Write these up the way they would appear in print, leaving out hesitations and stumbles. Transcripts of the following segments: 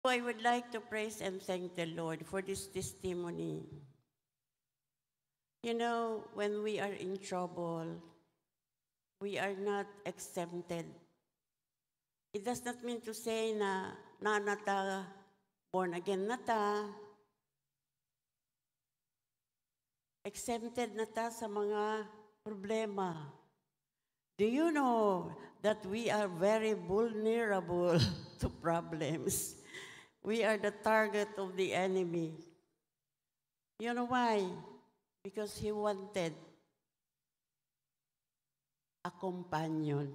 So I would like to praise and thank the Lord for this testimony. You know, when we are in trouble, we are not exempted. It does not mean to say na nata, born again nata, exempted nata sa mga problema. Do you know that we are very vulnerable to problems? We are the target of the enemy. You know why? Because he wanted a companion.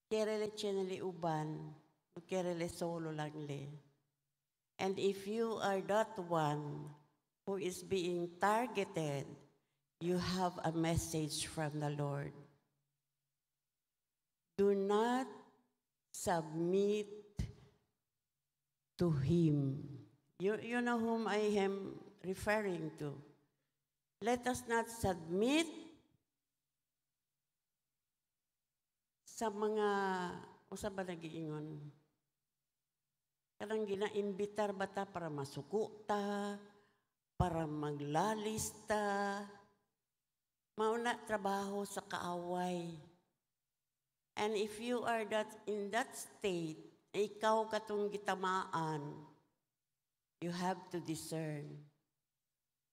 Kerele cheneli uban, kerele solo lang le. And if you are that one who is being targeted, you have a message from the Lord. Do not submit to him. You know whom I am referring to. Let us not submit sa mga, usa ba nagiingon? Kanang gina-imbitar bata para masuko ta, para maglalista, mauna trabaho sa kaaway. And if you are in that state, ikaw katong gitamaan, you have to discern.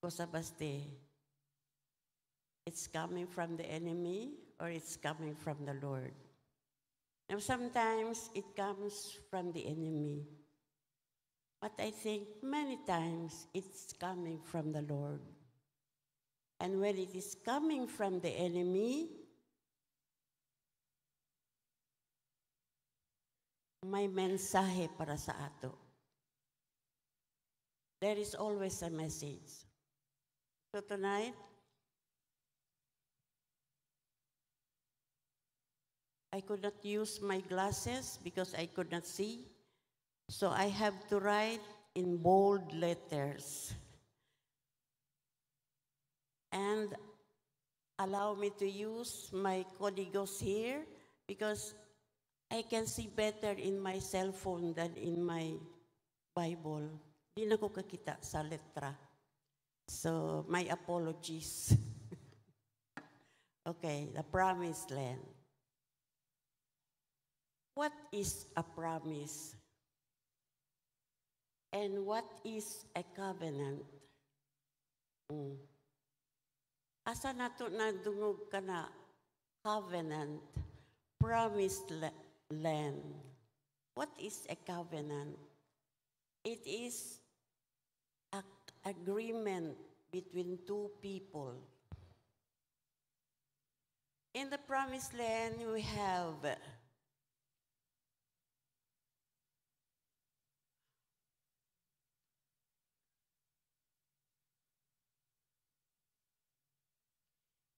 Kusa baste, it's coming from the enemy or it's coming from the Lord. Now sometimes it comes from the enemy. But I think many times it's coming from the Lord. And when it is coming from the enemy, may mensahe para sa ato. There is always a message. So tonight, I could not use my glasses because I could not see. So I have to write in bold letters. And allow me to use my codigos here because I can see better in my cell phone than in my Bible. Di na ko kakita sa letra. So, my apologies. Okay, the promised land. What is a promise? And what is a covenant? Asa nato na dungog ka na covenant, promised land. What is a covenant? It is an agreement between two people. In the promised land, we have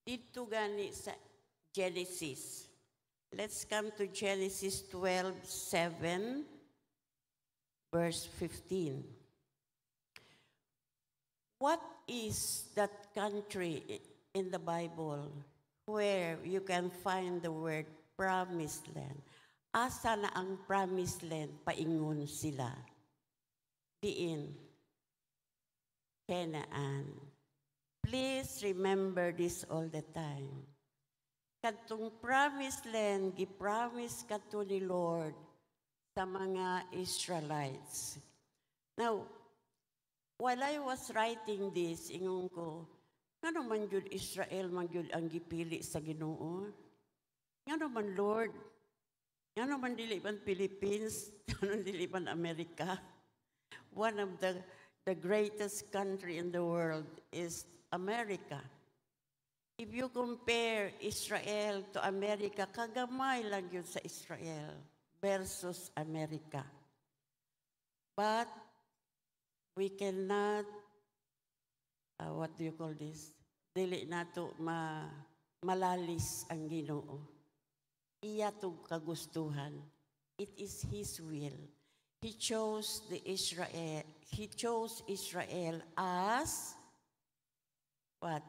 dito gani sa Genesis. Let's come to Genesis 12:7, verse 15. What is that country in the Bible where you can find the word promised land? Asa na ang promised land paingon sila? Diin? Canaan. Please remember this all the time. Katong promised land, gi-promise kato ni Lord sa mga Israelites. Now, while I was writing this, ingon ko, nga naman yun Israel, man yun ang gipili sa Ginoo? Nga naman Lord? Nga naman dili man Philippines? Nga naman dili man America? One of the greatest country in the world is America. If you compare Israel to America, kagamay lang yun sa Israel versus America. But we cannot, what do you call this? Dili nato malalis ang Ginoo. Iya to kagustuhan. It is His will. He chose Israel as what?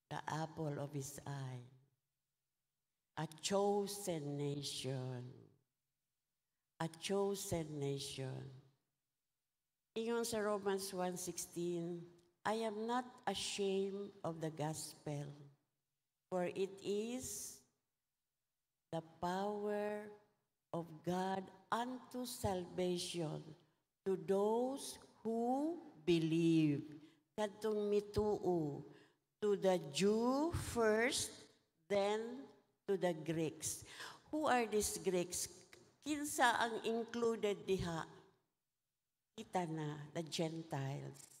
The apple of His eye. A chosen nation. a chosen nation. Ingon sa Romans 1:16, I am not ashamed of the gospel, for it is the power of God unto salvation to those who believe. Kadtong mituo, to the Jew first, then to the Greeks. Who are these Greeks? Kinsa ang included diha? Kita na, the Gentiles.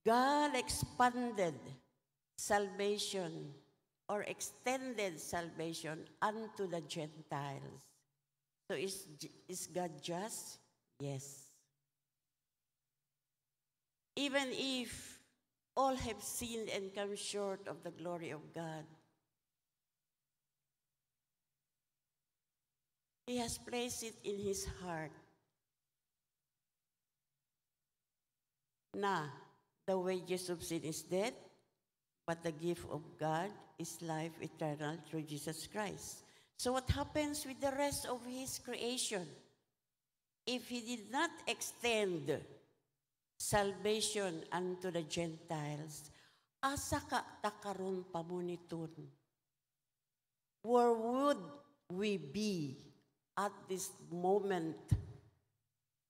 God expanded salvation or extended salvation unto the Gentiles. So is God just? Yes. Even if all have sinned and come short of the glory of God, He has placed it in His heart na the wages of sin is death, but the gift of God is life eternal through Jesus Christ. So what happens with the rest of His creation? If He did not extend salvation unto the Gentiles, asa ka takaron pamuniton? Where would we be at this moment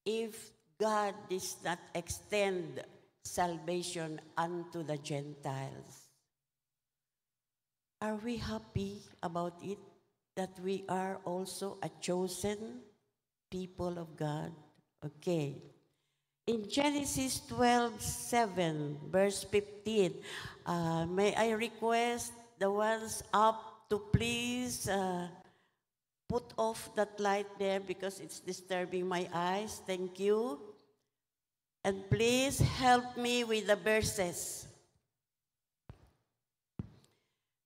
if God does not extend salvation unto the Gentiles? Are we happy about it, that we are also a chosen people of God? Okay. In Genesis 12:7, verse 15, may I request the ones up to please put off that light there because it's disturbing my eyes. Thank you. And please help me with the verses.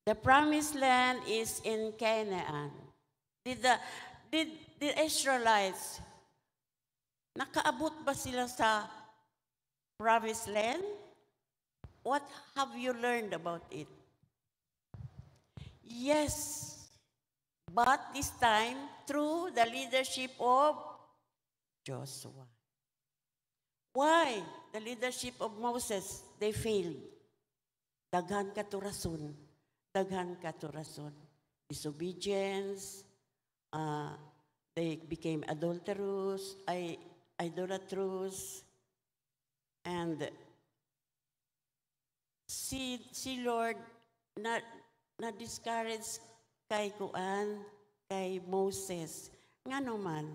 The promised land is in Canaan. Did the Israelites, nakaabot ba sila sa promised land? What have you learned about it? Yes, but this time through the leadership of Joshua. Why? The leadership of Moses, they failed. Daghan katurason. Daghan katurason. Disobedience. They became adulterous, idolatrous, and si Lord na discourage kay Moses. Nga naman,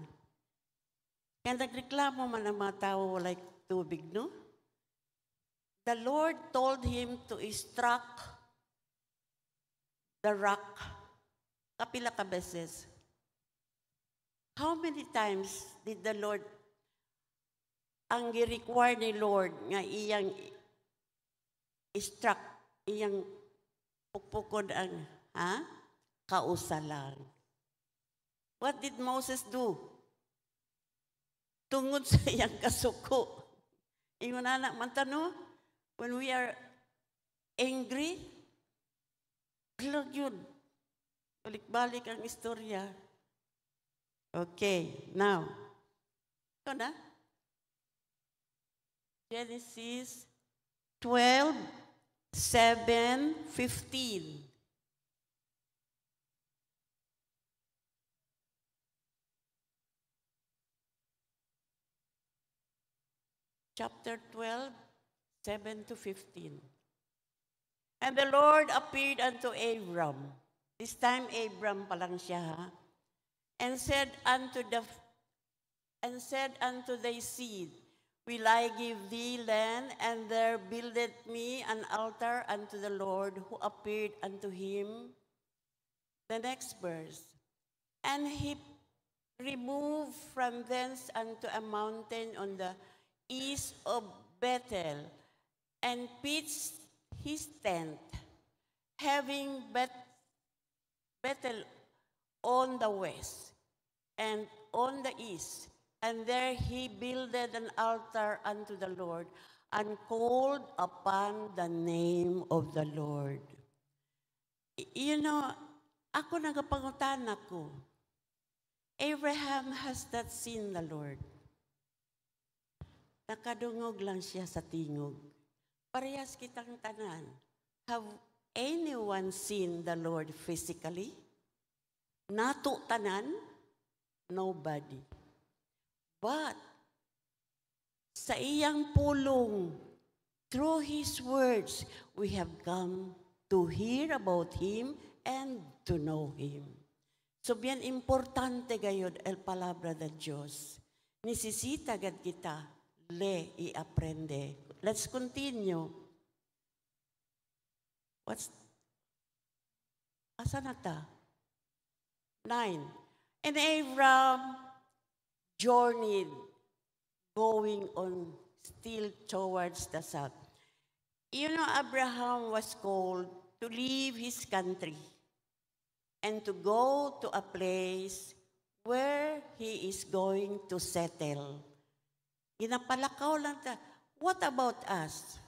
kaya nagreklamo man ang mga tao like tubig, no? The Lord told him to struck the rock kapila ka beses. How many times did the Lord, ang gi-require ni Lord nga iyang struck, iyang pukpukod ang kausalan? What did Moses do? Tungod sa iyang kasuko. Ingon anak man tano, when we are angry, lag yun. Balik-balik ang istorya. Okay, now, ito na. Genesis 12:7-15. Chapter 12:7-15. And the Lord appeared unto Abram. This time, Abram pa lang siya, ha? And said unto thy seed, will I give thee land, and there builded me an altar unto the Lord, who appeared unto him. The next verse. And he removed from thence unto a mountain on the east of Bethel, and pitched his tent, having Bethel on the west and on the east. And there he builded an altar unto the Lord, and called upon the name of the Lord. You know, ako nagapangutan ako. Abraham has not seen the Lord. Nakadungog lang siya sa tingog. Parehas kitang tanan. Have anyone seen the Lord physically? Nato tanan? Nobody. But sa iyang pulong, through His words, we have come to hear about Him and to know Him. So, bien importante gayod el palabra de Diyos. Nisisita gad kita, le i-aprende. Let's continue. Asa na ta? 9. And Abraham journeyed, going on still towards the south. You know, Abraham was called to leave his country and to go to a place where he is going to settle. Ginapalakaw lang ta. What about us?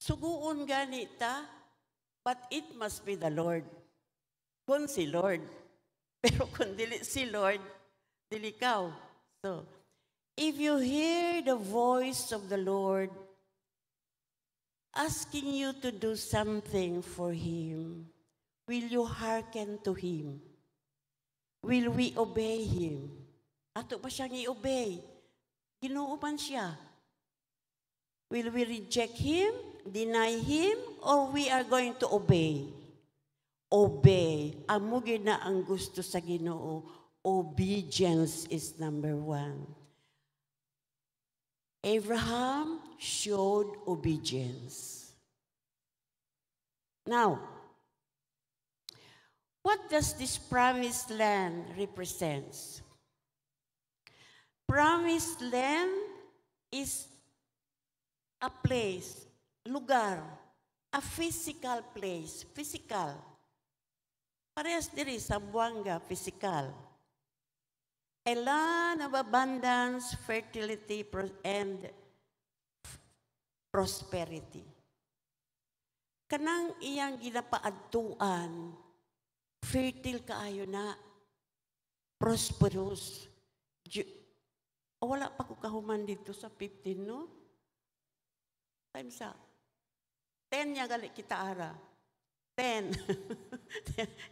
Suguon ganita, but it must be the Lord. Kung si Lord. Pero kung dili si Lord, dili kaw. So, if you hear the voice of the Lord asking you to do something for Him, will you hearken to Him? Will we obey Him? Ato pa siyang i-obey. Ginoo man siya. Will we reject Him, deny Him, or we are going to obey? Obey. Amo na ang gusto sa Ginoo. Obedience is number 1. Abraham showed obedience. Now, what does this promised land represent? Promised land is a place, lugar, a physical place, physical. Parehas diri sa Buanga, physical. A land of abundance, fertility, and prosperity. Kanang iyang ginapaadtuan, fertile kaayo na, prosperous. Wala pa ko kahuman dito sa 15, no? Times up. 10 niya gali kita ara. 10.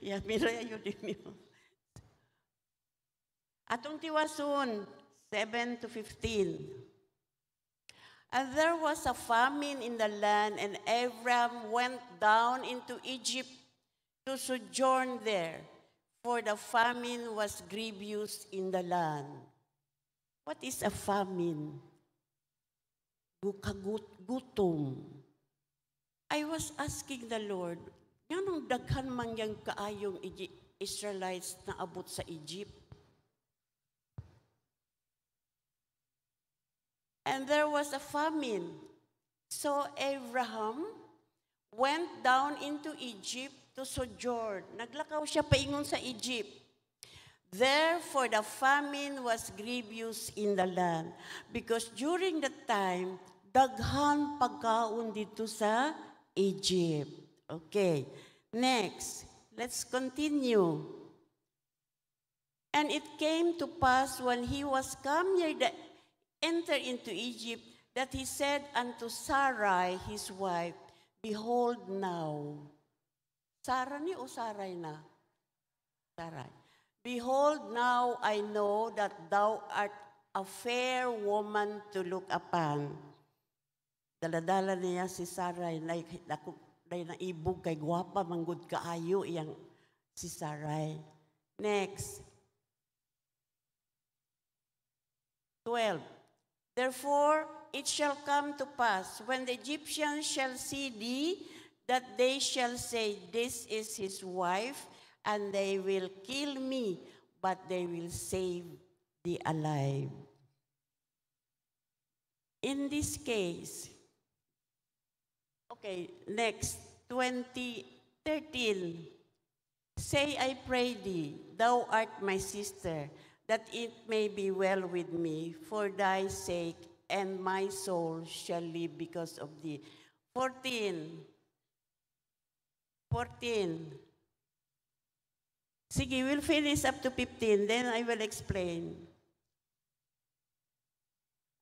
Ya, mira yun din mo. Atong tiwason, 7 to 15. And there was a famine in the land, and Abram went down into Egypt to sojourn there, for the famine was grievous in the land. What is a famine? Gutom. I was asking the Lord, yanong daghan mangyang kaayong Israelites na abot sa Egypt? And there was a famine. So Abraham went down into Egypt to sojourn. Naglakaw siya paingon sa Egypt. Therefore the famine was grievous in the land, because during that time, daghan pagkaon dito sa Egypt. Okay, next, let's continue. And it came to pass when he was come near the enter into Egypt, that he said unto Sarai his wife, behold now. Sarah ni o Sarai na? Sarai. Behold now I know that thou art a fair woman to look upon. Daladala niya si Sarai, na ibog kay gwapa, manggod kaayo iyang si Sarai. Next. 12. Therefore, it shall come to pass, when the Egyptians shall see thee, that they shall say, this is his wife, and they will kill me, but they will save thee alive. In this case, okay, next, 13. Say, I pray thee, thou art my sister, that it may be well with me for thy sake, and my soul shall live because of thee. 14. Sige, we'll finish up to 15, then I will explain.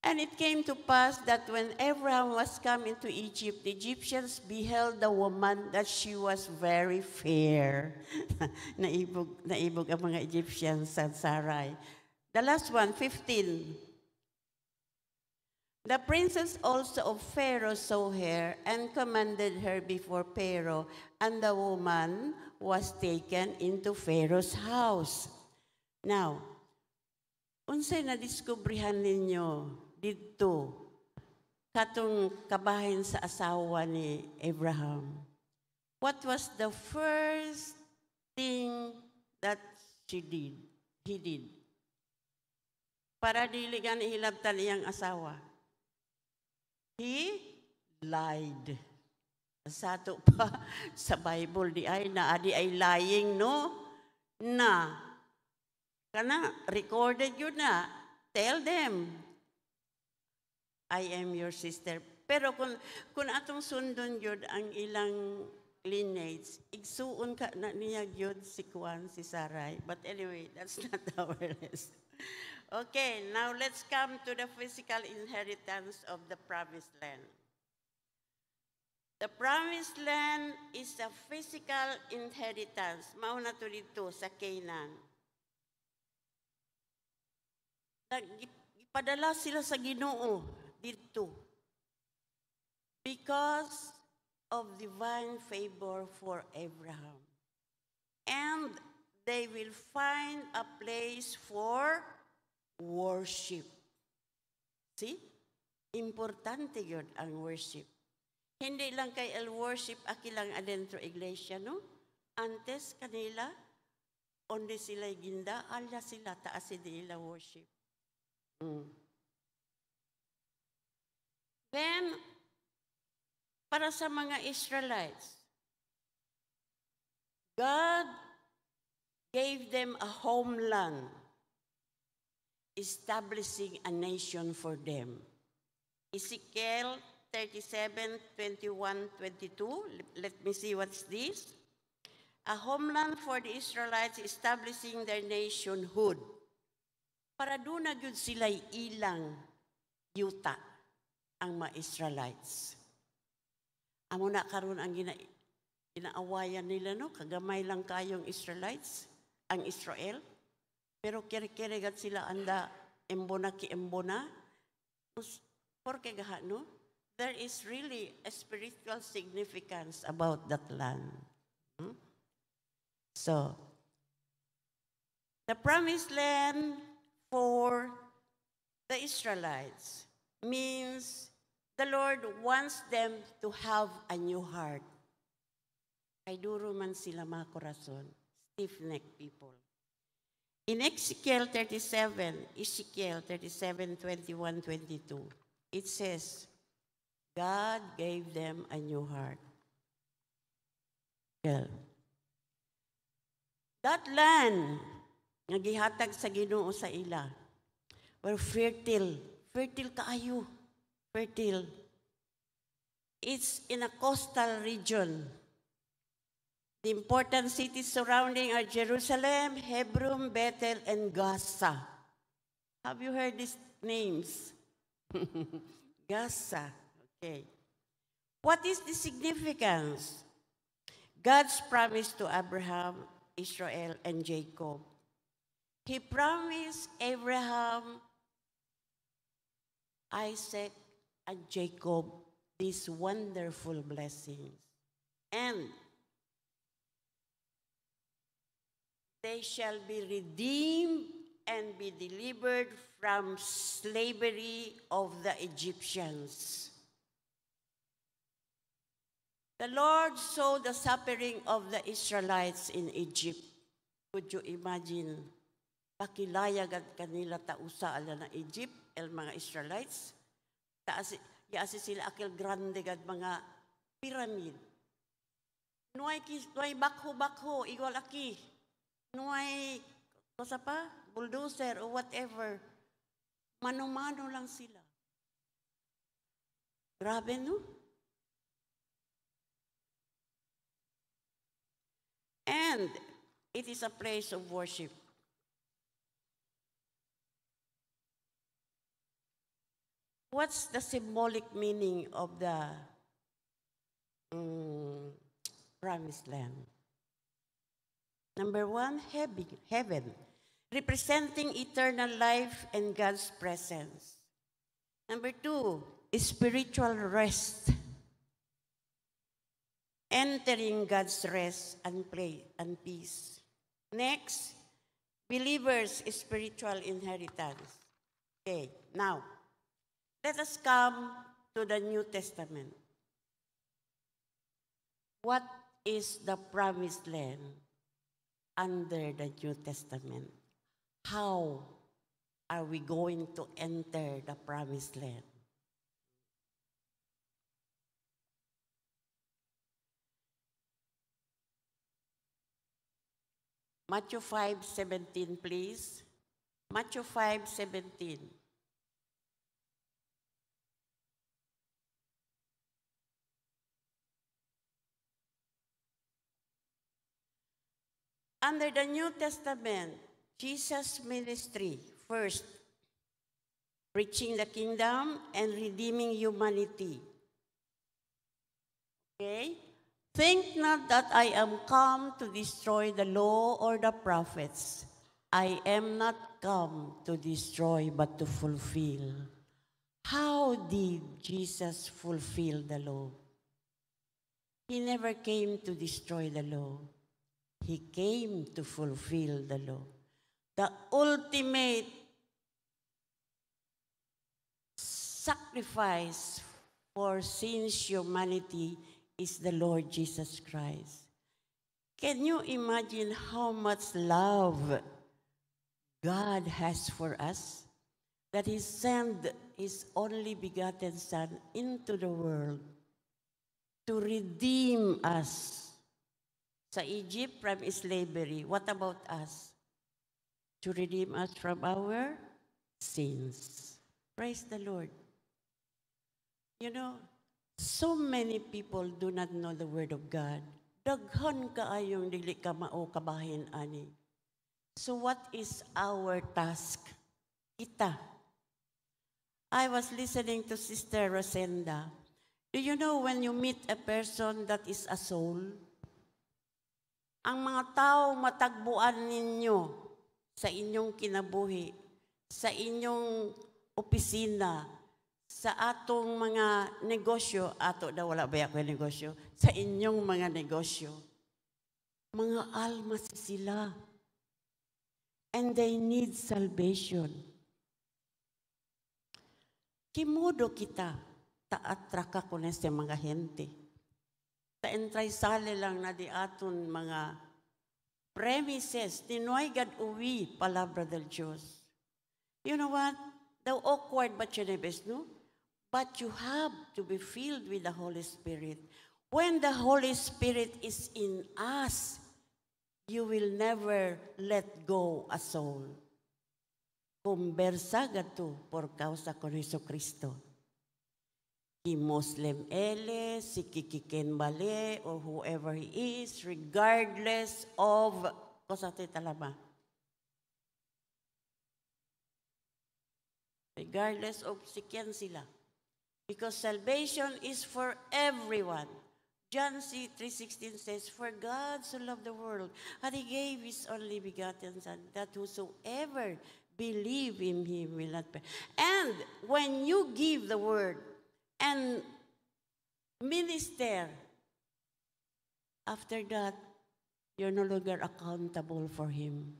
And it came to pass that when Abraham was come into Egypt, the Egyptians beheld the woman that she was very fair. naibog ang mga Egyptians sa Sarai. The last one, 15. The princess also of Pharaoh saw her and commanded her before Pharaoh, and the woman was taken into Pharaoh's house. Now, unsay na-diskubrihan ninyo dito katong kabahin sa asawa ni Abraham? What was the first thing that he did? Para dili gan ihilabtan iyang asawa. He lied. Sa ato pa sa Bible di ay lying, no? Na kana recorded yun na. Tell them, I am your sister. Pero kung atong sundon yun ang ilang lineage, igsuon ka na niya yun si Kwan, si Sarai. But anyway, that's not our lesson. Okay, now let's come to the physical inheritance of the promised land. The promised land is a physical inheritance. Mauna to dito sa Canaan. Ipadala sila sa Ginoo dito because of divine favor for Abraham. And they will find a place for worship. See? Importante yun ang worship. Hindi lang kay worship akilang adentro iglesia, no? Antes kanila, onde sila ginda, ala sila taas nila worship. Then, para sa mga Israelites, God gave them a homeland, establishing a nation for them. Ezekiel 37, 21, 22. Let me see what's this. A homeland for the Israelites establishing their nationhood. Para doon na yun sila'y ilang yuta ang mga Israelites. Amo na karon ang ginaawayan nila, no? Kagamay lang kayong Israelites, ang Israel. Pero kiri-kirigat sila anda embona ki embona. Porque gaha, no? There is really a spiritual significance about that land. So, the promised land for the Israelites means the Lord wants them to have a new heart. Kay duro man sila mga korason, stiff-necked people. In Ezekiel 37, 21, 22, it says, God gave them a new heart. Well, that land nga gihatag sa Ginoo sa ila were fertile kaayo, fertile. It's in a coastal region. The important cities surrounding are Jerusalem, Hebron, Bethel, and Gaza. Have you heard these names? Gaza, okay. What is the significance? God's promise to Abraham, Israel, and Jacob. He promised Abraham, Isaac, and Jacob these wonderful blessings. And they shall be redeemed and be delivered from slavery of the Egyptians. The Lord saw the suffering of the Israelites in Egypt. Could you imagine? Pakilayag kanila tausa ala na Egypt, el mga Israelites. Yaasi sila akil grande gad mga pyramid. Nuay bakho, igual aki. Nuay, kosa pa, bulldozer or whatever. Mano-mano lang sila. Grabe, no? And It is a place of worship. What's the symbolic meaning of the promised land? Number one, heaven, representing eternal life and God's presence. Number two, spiritual rest, entering God's rest and peace. Next, believers' spiritual inheritance. Okay, now, let us come to the New Testament. What is the promised land under the New Testament? How are we going to enter the promised land? Matthew 5:17, please. Matthew 5:17. Under the New Testament, Jesus' ministry, first, preaching the kingdom and redeeming humanity. Okay? Think not that I am come to destroy the law or the prophets. I am not come to destroy but to fulfill. How did Jesus fulfill the law? He never came to destroy the law. He came to fulfill the law. The ultimate sacrifice for sin's humanity is the Lord Jesus Christ. Can you imagine how much love God has for us? That He sent His only begotten Son into the world to redeem us. Sa Egypt, from slavery. What about us? To redeem us from our sins. Praise the Lord. You know, so many people do not know the Word of God. Daghan kaayong dili ka mao kabahin ani. So what is our task? Kita. I was listening to Sister Rosenda. Do you know when you meet a person that is a soul? Ang mga tao matagbuan ninyo sa inyong kinabuhi, sa inyong opisina, sa atong mga negosyo, ato daw wala ba ako negosyo, sa inyong mga negosyo, mga almas sila. And they need salvation. Kimudo kita, taatraka ko na sa mga hente. Ta-entray sale lang na di aton mga premises, tinuay gad uwi, palabra del Diyos. You know what? The awkward but chinebes, no? But you have to be filled with the Holy Spirit. When the Holy Spirit is in us, you will never let go a soul. Conversa gato por causa con Jesucristo. Si Muslim ele, si Kikiken Bale, or whoever he is, regardless of, kosate talaba? Regardless of si Kian sila. Because salvation is for everyone. John 3:16 says, For God so loved the world, and He gave His only begotten Son, that whosoever believe in Him will not perish. And when you give the word, and minister, after that, you're no longer accountable for Him.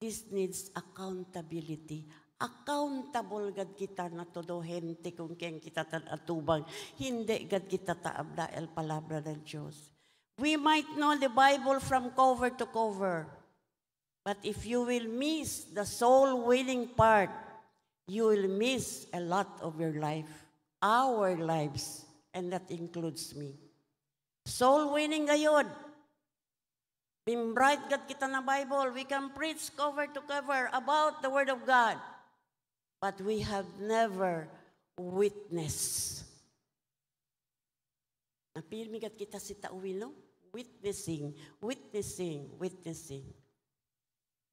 This needs accountability. Accountable gad kita na todo hente kung kaya kita atubang. Hindi gad kita taabda el palabra del Diyos. We might know the Bible from cover to cover, but if you will miss the soul-winning part, you will miss a lot of your life. Our lives, and that includes me. Soul winning gayod. Bimbright gad kita na Bible. We can preach cover to cover about the Word of God. But we have never witnessed. Napirmi gad kita si tauwin, no? Witnessing, witnessing, witnessing.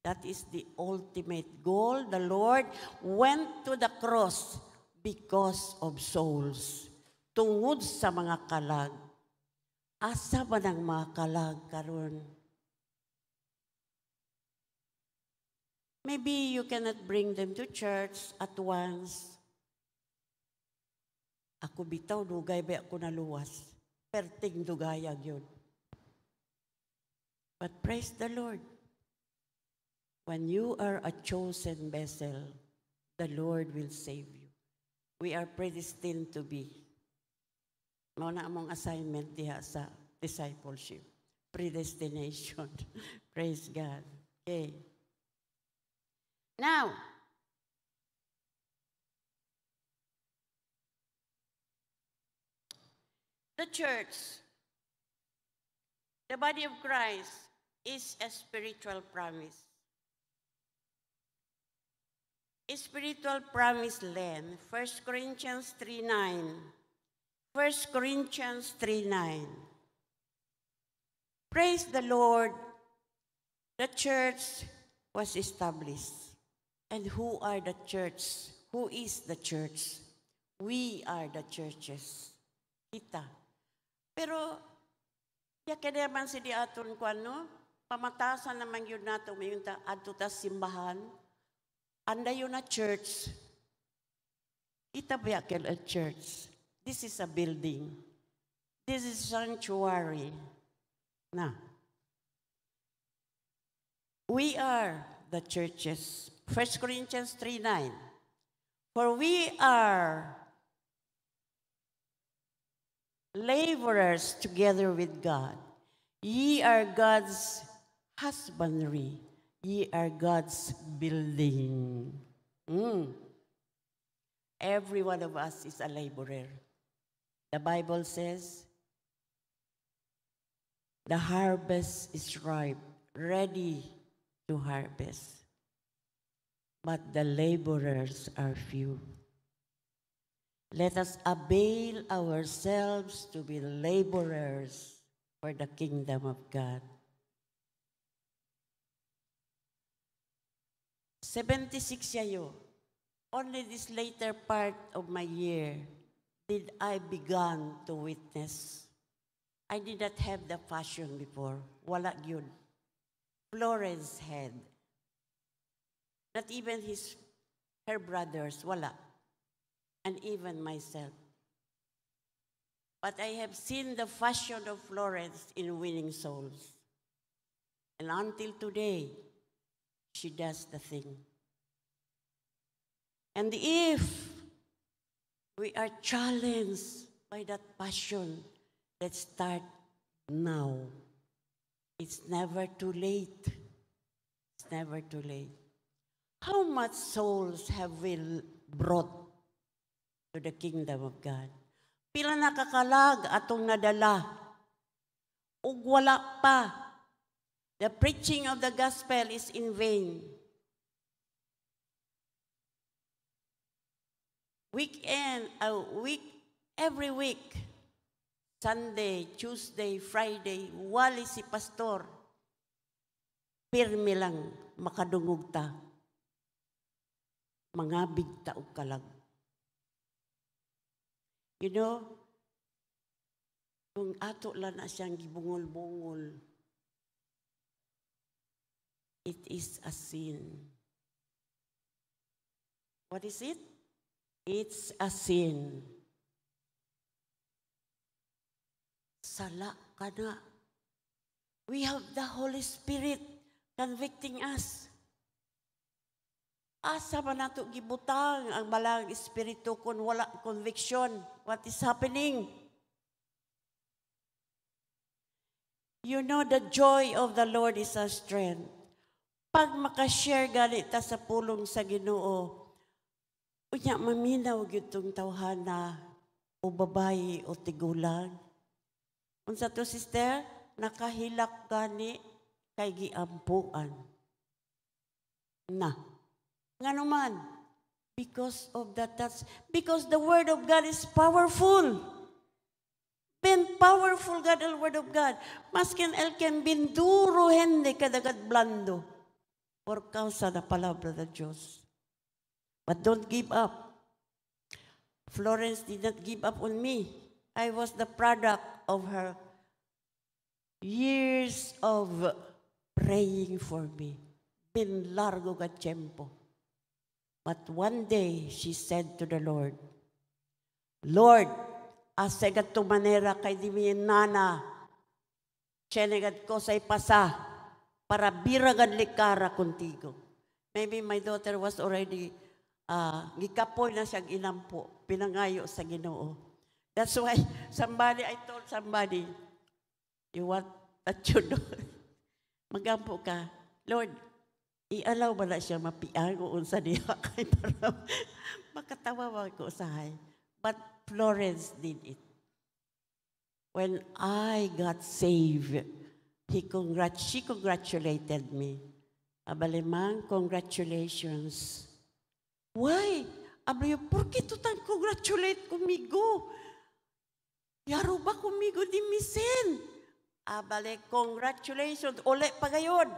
That is the ultimate goal. The Lord went to the cross because of souls. Tungod sa mga kalag. Asa ba ng mga kalag karon? Maybe you cannot bring them to church at once. Ako bitaw, dugay ba ako naluwas? Perting dugayag yun. But praise the Lord. When you are a chosen vessel, the Lord will save you. We are predestined to be. Mao na among assignment diha sa discipleship. Predestination. Praise God. Okay. Now, the church, the body of Christ, is a spiritual promise. A spiritual promised land. 1 Corinthians 3:9. 1 Corinthians 3:9. Praise the Lord. The church was established. And who are the church? Who is the church? We are the churches. Kita. Pero, kaya naman si di aton ko ano, pamatasan naman yun nato, may yung adto ta simbahan, anda yun na church. Kita ba yakin a church? This is a building. This is sanctuary. Na. We are the churches. 1 Corinthians 3:9. For we are laborers together with God. Ye are God's husbandry. Ye are God's building. Every one of us is a laborer. The Bible says, the harvest is ripe, ready to harvest. But the laborers are few. Let us avail ourselves to be laborers for the kingdom of God. 76 yayo. Only this later part of my year did I began to witness. I did not have the passion before. Wala yun. Florence had. Not even her brothers, wala. And even myself. But I have seen the passion of Florence in winning souls. And until today, she does the thing. And if we are challenged by that passion, let's start now. It's never too late. It's never too late. How much souls have we brought to the kingdom of God? Pila nakakalag atong nadala. Ug wala pa. The preaching of the gospel is in vain. Every week, Sunday, Tuesday, Friday, wali si pastor. Pirmi lang makadungog ta. Mga bigta og kalag. You know, kung ato lang na siyang gibungol-bungol, it is a sin. What is it? It's a sin. Sala ka na. We have the Holy Spirit convicting us. Asa ba nato gibutang ang balang espiritu kung wala conviction? What is happening? You know, the joy of the Lord is our strength. Pag makashare ganit ta sa pulong sa Ginoo, unya maminaw gyud tong tawhana o babayi o tigulang. Unsa to sister, nakahilak gani kay giampuan. Na. Ngano man? Because of that, because the word of God is powerful. potent, powerful God, ang Word of God. Maskin el ken binduro hindi kadagad blando. Por causa na palabra ng Diyos. But don't give up. Florence did not give up on me. I was the product of her years of praying for me. Bin largo ka tiempo. But one day, she said to the Lord, Lord, asegad to manera kay di mi nana, chenegad ko sa ipasa, para biragad likara contigo. Maybe my daughter was already, gikapoy na siyang inampo, pinangayo sa Ginoo. That's why I told somebody, you want that you know, magampo ka, Lord, i-allow ba na siya mapiango unsa diha kay para makatawa ko usahay. But Florence did it. When I got saved, she congratulated me. Abalimang, congratulations. Why? Abay, por qué tu tan congratulate kumigo? Yaro ba kumigo di misen? Abale, congratulations. Ule pa gayon.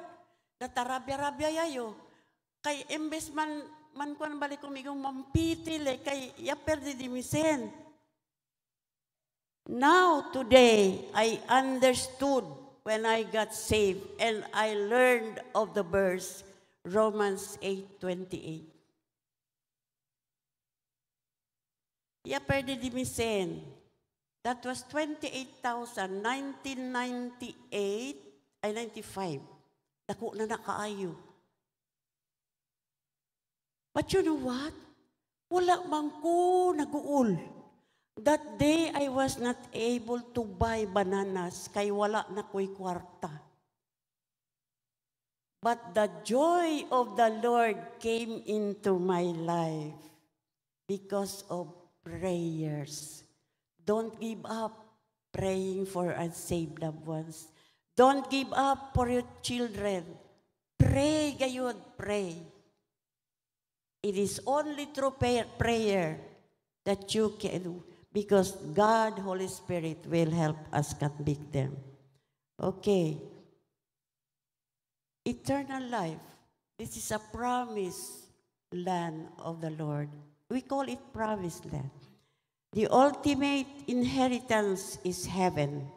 Natarabya-rabya yayo. Kay imbes man kuan balik kumigong mampitile, kay yaper di misen. Now, today, I understood when I got saved and I learned of the verse, Romans 8:28. Yaper di misen. That was 28,000, 1998, ay 95. Dako na nakaayo. But you know what? Wala man ko naguol. That day, I was not able to buy bananas kay wala na ko'y kwarta. But the joy of the Lord came into my life because of prayers. Don't give up praying for unsaved loved ones. Don't give up for your children. Pray, gayud, pray. It is only through prayer that you can do, because God, Holy Spirit, will help us convict them. Okay. Eternal life. This is a promised land of the Lord. We call it promised land. The ultimate inheritance is heaven.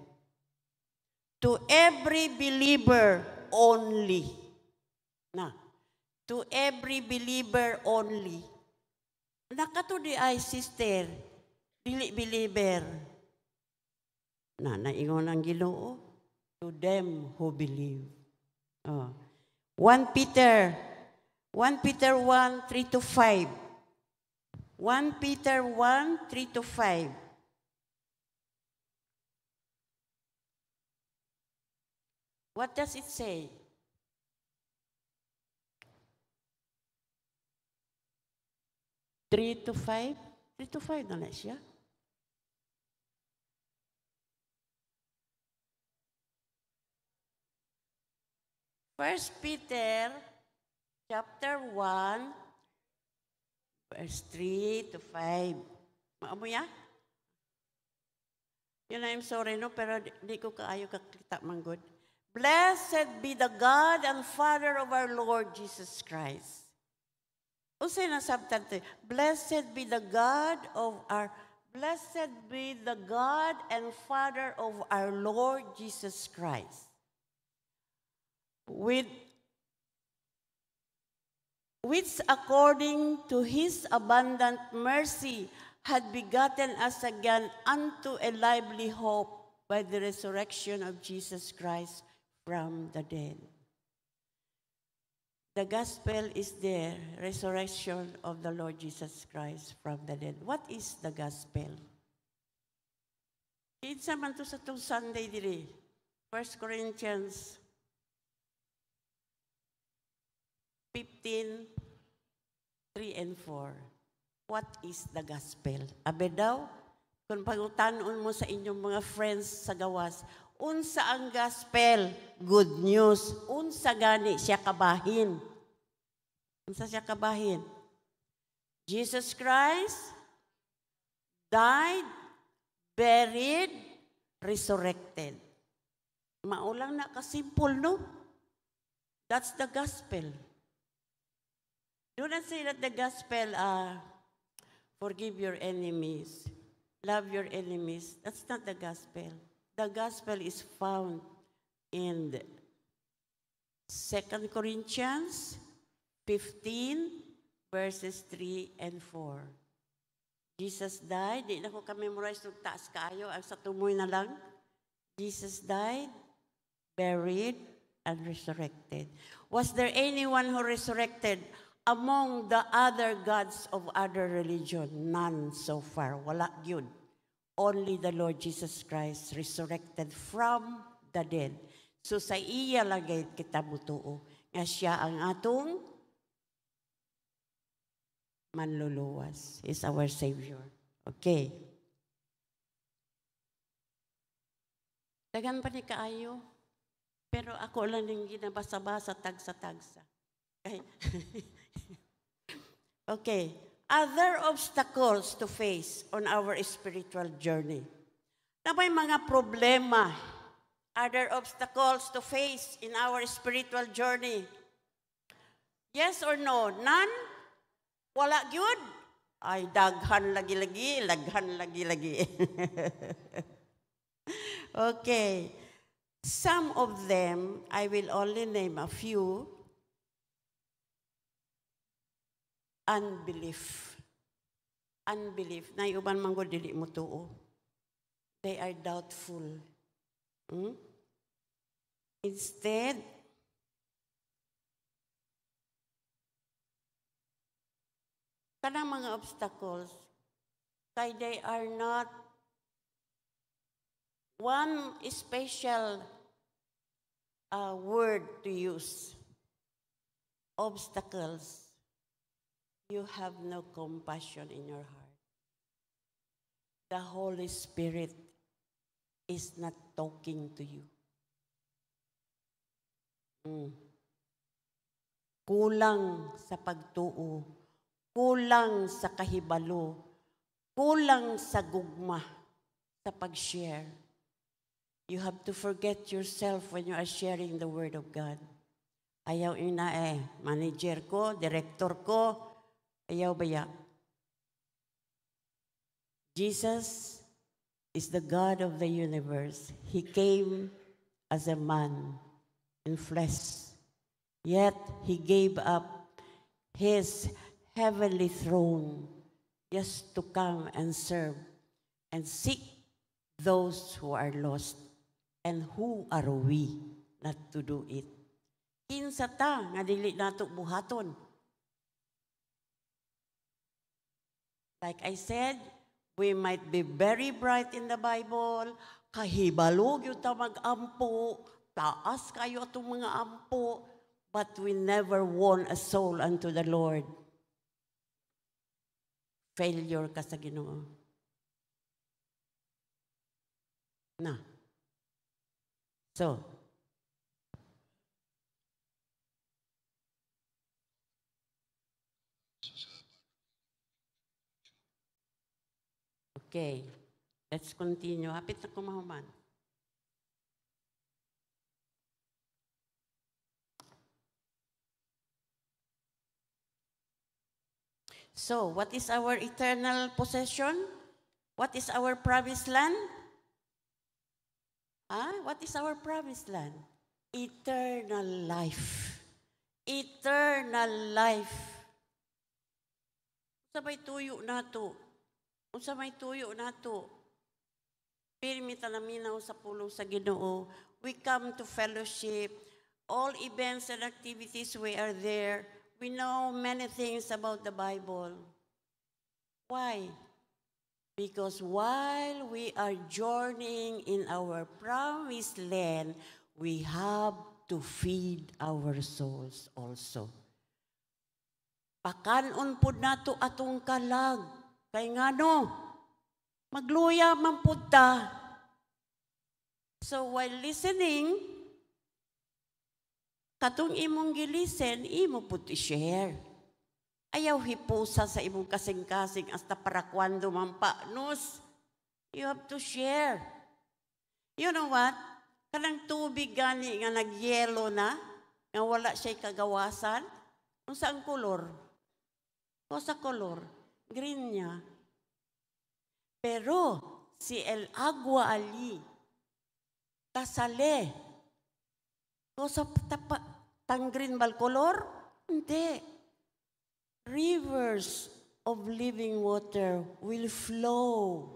To every believer only. To every believer only. Nakato di ay sister, dili believer. Naingon ang Ginoo, to them who believe. 1 Peter 1:3-5. 1 Peter 1:3-5. What does it say? 3-5? 3-5 na na siya. First Peter chapter 1, verse 3-5. Maamo ya? Yun na, I'm sorry, no? Pero di ko kaayo kakita manggod. Blessed be the God and Father of our Lord Jesus Christ. Unsay na subtitle? Blessed be the God and Father of our Lord Jesus Christ. Which according to his abundant mercy had begotten us again unto a lively hope by the resurrection of Jesus Christ from the dead. The gospel is the resurrection of the Lord Jesus Christ from the dead. What is the gospel? Kinsa man to sa itong Sunday diri. 1 Corinthians 15:3-4. What is the gospel? Abe daw, kung pangutanon mo sa inyong mga friends sa gawas, unsa ang gospel? Good news. Unsa gani siya kabahin? Unsa siya kabahin? Jesus Christ died, buried, resurrected. Maulang na kasimple, no? That's the gospel. Do not say that the gospel, forgive your enemies, love your enemies. That's not the gospel. The gospel is found in 2 Corinthians 15, verses 3 and 4. Jesus died. Di na ko ka-memorize ng taas kaayo. Ang sa tumoy na lang. Jesus died, buried, and resurrected. Was there anyone who resurrected among the other gods of other religion? None so far. Wala yun. Only the Lord Jesus Christ resurrected from the dead. So sa iya lagay kita mutuo nga siya ang atong manluluwas. Is our Savior. Okay. Dagan pa ni kaayo. Pero ako lang yung ginabasa-basa, tagsa-tagsa. Okay. Okay. Other obstacles to face on our spiritual journey. Na may mga problema, other obstacles to face in our spiritual journey. Yes or no? None? Wala gyud? Ay, daghan lagi-lagi, laghan lagi-lagi. Okay. Some of them, I will only name a few. Unbelief. Unbelief. Na iuban man gud dili mo tuo. They are doubtful. Instead, kanang mga obstacles, kay they are not one special word to use. Obstacles. You have no compassion in your heart. The Holy Spirit is not talking to you. Kulang sa pagtuo, kulang sa kahibalo, kulang sa gugma, sa pag-share. You have to forget yourself when you are sharing the Word of God. Ayaw ina manager ko, director ko, ayaw baya. Jesus is the God of the universe. He came as a man in flesh. Yet, He gave up His heavenly throne just to come and serve and seek those who are lost. And who are we not to do it? Kinsa ta nga dili nato buhaton. Like I said, we might be very bright in the Bible, kahibalo gyud ta mag-ampo, taas kayo atong mga ampo, but we never won a soul unto the Lord. Failure ka sa Ginoo. Na. So, okay, let's continue. Hapit na kumahuman. So, what is our eternal possession? What is our promised land? What is our promised land? Eternal life. Eternal life. Unsa may tuyo nato? Unsa may tuyo nato? Pirmi ta naminaw sa pulong sa Ginoo. We come to fellowship. All events and activities we are there. We know many things about the Bible. Why? Because while we are journeying in our promised land, we have to feed our souls also. Pakanon pud nato atong kalag. Kay ngano? Magluya man pud ta. So while listening, katong imong gilisen, imo pud i-share. Ayaw hipusa sa imong kasing-kasing hasta para kwando man pa. Nus, you have to share. You know what? Kanang tubig gani nga nagyelo na, nga wala siya'y kagawasan, kung saan kolor? O sa kolor? Green niya. Pero, si El Agua Ali, tasale, o sa tang green bal kolor? Hindi. Rivers of living water will flow.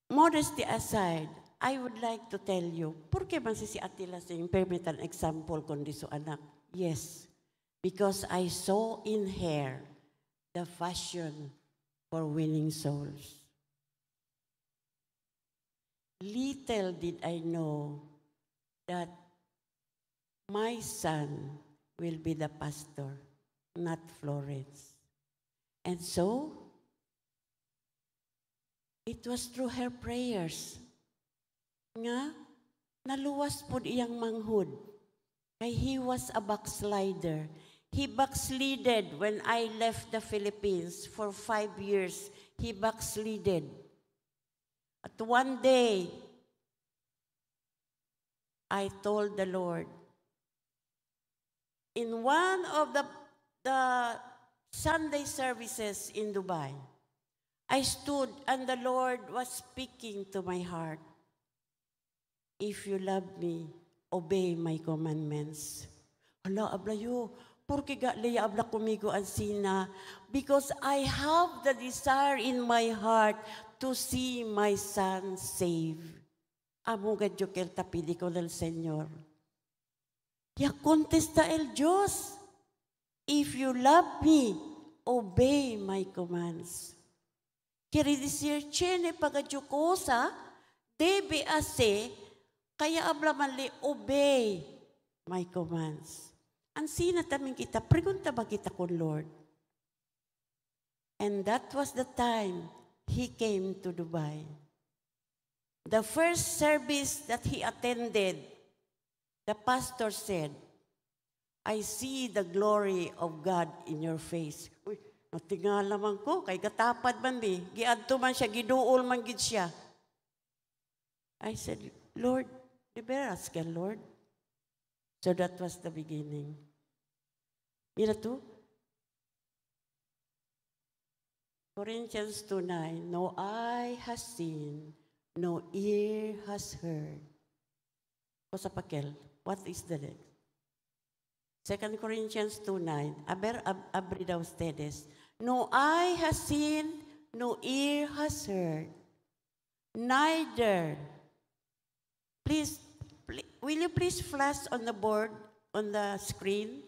Modesty aside, I would like to tell you, por qué man si Atila saying, permit an example kundi so anak? Yes, because I saw in her the passion for winning souls. Little did I know that my son will be the pastor, not Florence. And so, it was through her prayers nga naluwas po iyang manghud. Kay he was a backslider. He backslided when I left the Philippines for 5 years. He backslided. At one day, I told the Lord, in one of the Sunday services in Dubai, I stood and the Lord was speaking to my heart. If you love me, obey my commandments. Hala, ablayo, porque ga leya abla kumigo ansina, because I have the desire in my heart to see my son saved. Amo gadyo kel tapili ko del Señor. Ya contesta el Diyos, if you love me, obey my commands. Kiri disir chene pagadyo kosa, debe ase, kaya abla manli obey my commands. Ansina tamin kita, pregunta ba kita kun Lord? And that was the time he came to Dubai. The first service that he attended, the pastor said, I see the glory of God in your face. Uy, natingala man ko, kay katapad man di. Giadto man siya, giduol man gid siya. I said, Lord, liberas ka, Lord. So that was the beginning. Mira to? Corinthians 2:9, no eye has seen, no ear has heard. O sa pakel, what is the next? 2 Corinthians 2:9, abri daw ustedes. No eye has seen, no ear has heard, neither. Please, will you please flash on the board, on the screen?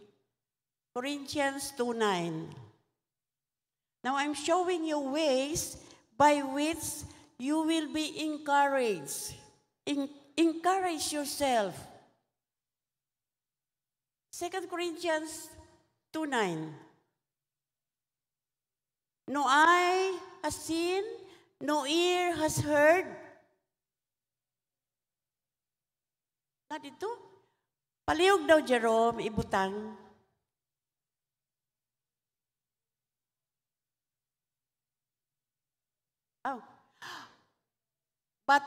Corinthians 2:9. Now I'm showing you ways by which you will be encouraged. Encourage yourself. 2 Corinthians 2:9. No eye has seen, no ear has heard. Na dito? Palihog daw, Jerome, ibutang. Oh. But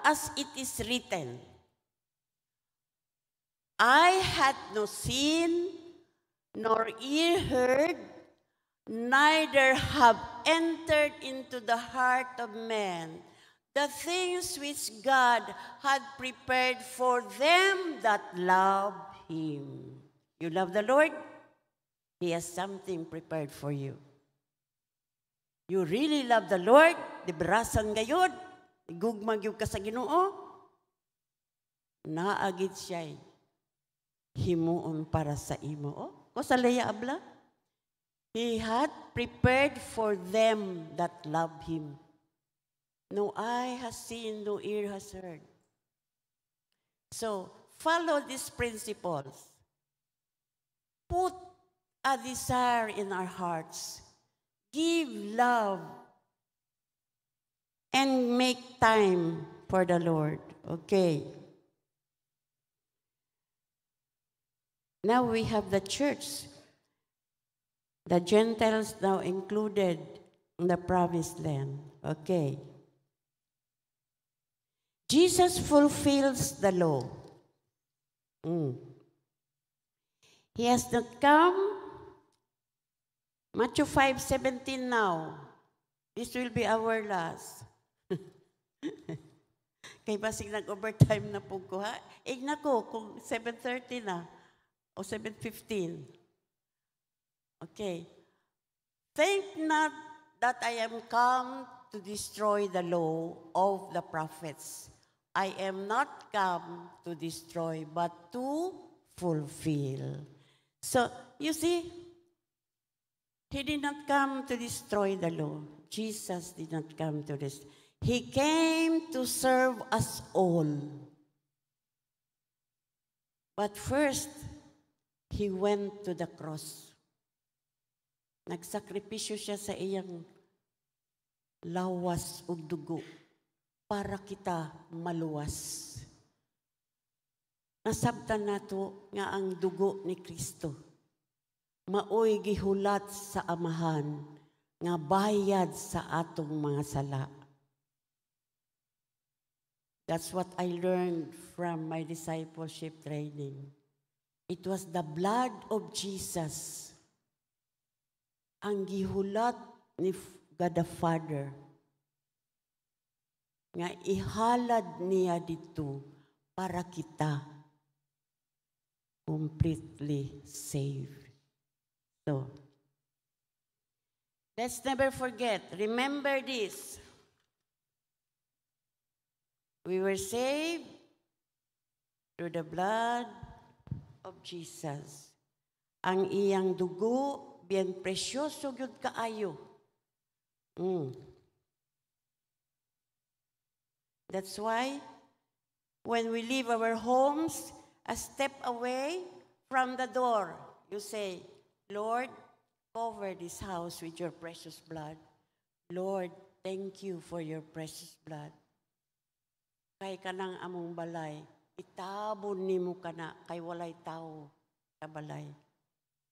as it is written, I had no seen, nor ear heard, neither have entered into the heart of man the things which God had prepared for them that love Him. You love the Lord? He has something prepared for you. You really love the Lord? Librasan gayod? Igugmag yung ka sa Ginoo? Naagid siya'y himuon para sa imo. O sa leya abla? He had prepared for them that love Him. No eye has seen, no ear has heard. So, follow these principles. Put a desire in our hearts. Give love. And make time for the Lord. Okay. Now we have the church. The Gentiles now included the promised land. Okay. Jesus fulfills the law. He has not come. Matthew 5:17 now. This will be our last. Kay basig nag-overtime na po ko, ha? Igna ko kung 7:30 na o 7:15. Okay. Think not that I am come to destroy the law of the prophets. I am not come to destroy, but to fulfill. So, you see, he did not come to destroy the law. Jesus did not come to this. He came to serve us all. But first, he went to the cross. Nagsakripisyo siya sa iyang lawas ug dugo para kita maluwas. Nasabtan nato nga ang dugo ni Kristo maoy gihulat sa amahan nga bayad sa atong mga sala. That's what I learned from my discipleship training. It was the blood of Jesus ang gihulat ni God the Father nga ihalad niya dito para kita completely saved. So, let's never forget. Remember this. We were saved through the blood of Jesus. Ang iyang dugo, bien presyoso gyud kaayo. That's why when we leave our homes, a step away from the door, you say, Lord, cover this house with your precious blood. Lord, thank you for your precious blood. Kay kanang among balay, itabon nimo kana kay walay tao sa balay.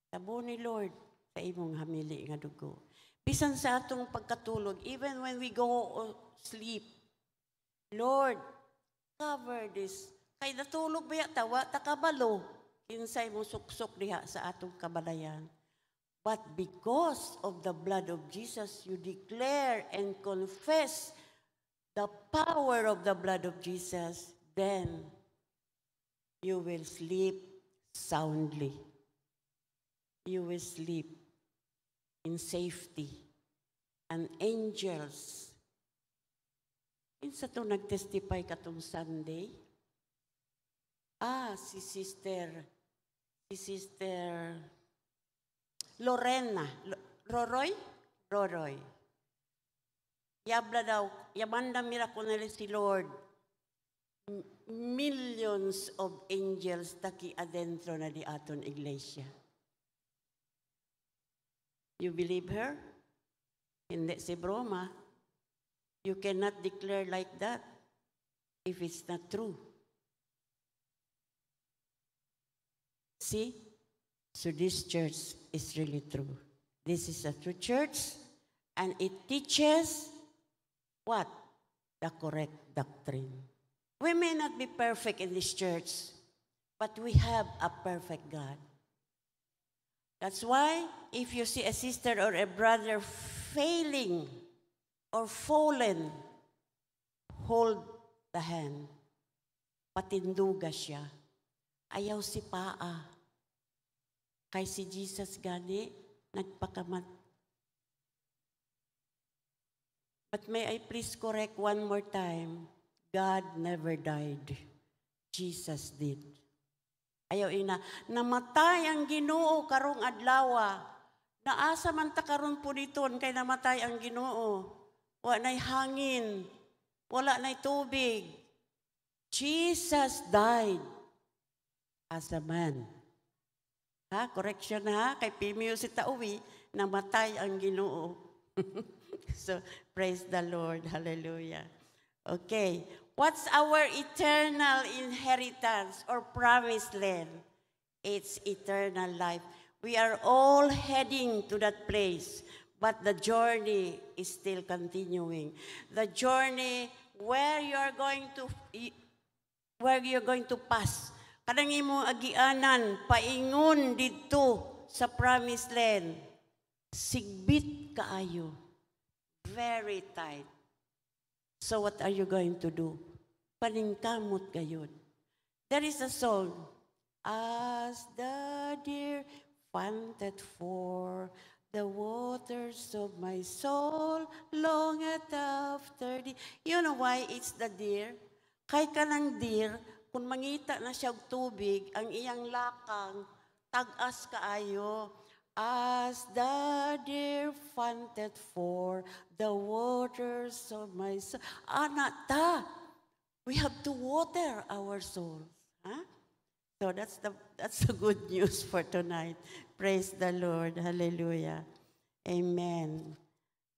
Tabon ni Lord sa imong hamili nga dugo. Bisan sa atong pagkatulog, even when we go sleep, Lord, cover this. Kay natulog ba tawa, takabalo, kinsay mo suksok diha sa atong kabalayan. But because of the blood of Jesus, you declare and confess the power of the blood of Jesus, then you will sleep soundly. You will sleep in safety. And angels, insa to nag-testify katong Sunday, si Sister Lorena, Roroy. Yabla daw, yamanda miracle nila si Lord. Millions of angels taki adentro na di aton iglesia. You believe her? Hindi si broma. You cannot declare like that if it's not true. See? So this church is really true. This is a true church, and it teaches what? The correct doctrine. We may not be perfect in this church, but we have a perfect God. That's why if you see a sister or a brother failing or fallen, hold the hand. Patinduga siya. Ayaw si paa. Kay si Jesus gani, nagpakamat. But may I please correct one more time, God never died. Jesus did. Ayaw ina, namatay ang Ginoo karong adlaw. Naasa man ta karon puniton kay namatay ang Ginoo. Wa nay hangin, wala nay tubig. Jesus died as a man. Correction ha, kay Pimio si Tauwi, namatay ang Ginoo. So, praise the Lord. Hallelujah. Okay. What's our eternal inheritance or promised land? It's eternal life. We are all heading to that place. but the journey is still continuing. The journey where you're going to pass. Kanang imong agianan, paingon dito sa promised land. Sigbit kaayo. Very tight. So what are you going to do? Paningkamot gayon. There is a song. As the deer panted for the waters of my soul, longeth after thee. You know why it's the deer? Kay kanang deer, kung mangita na siya og tubig, ang iyang lakang, tag-as kaayo. As the deer panted for the waters of my soul. Anata, we have to water our souls. Huh? So that's the good news for tonight. Praise the Lord. Hallelujah. Amen.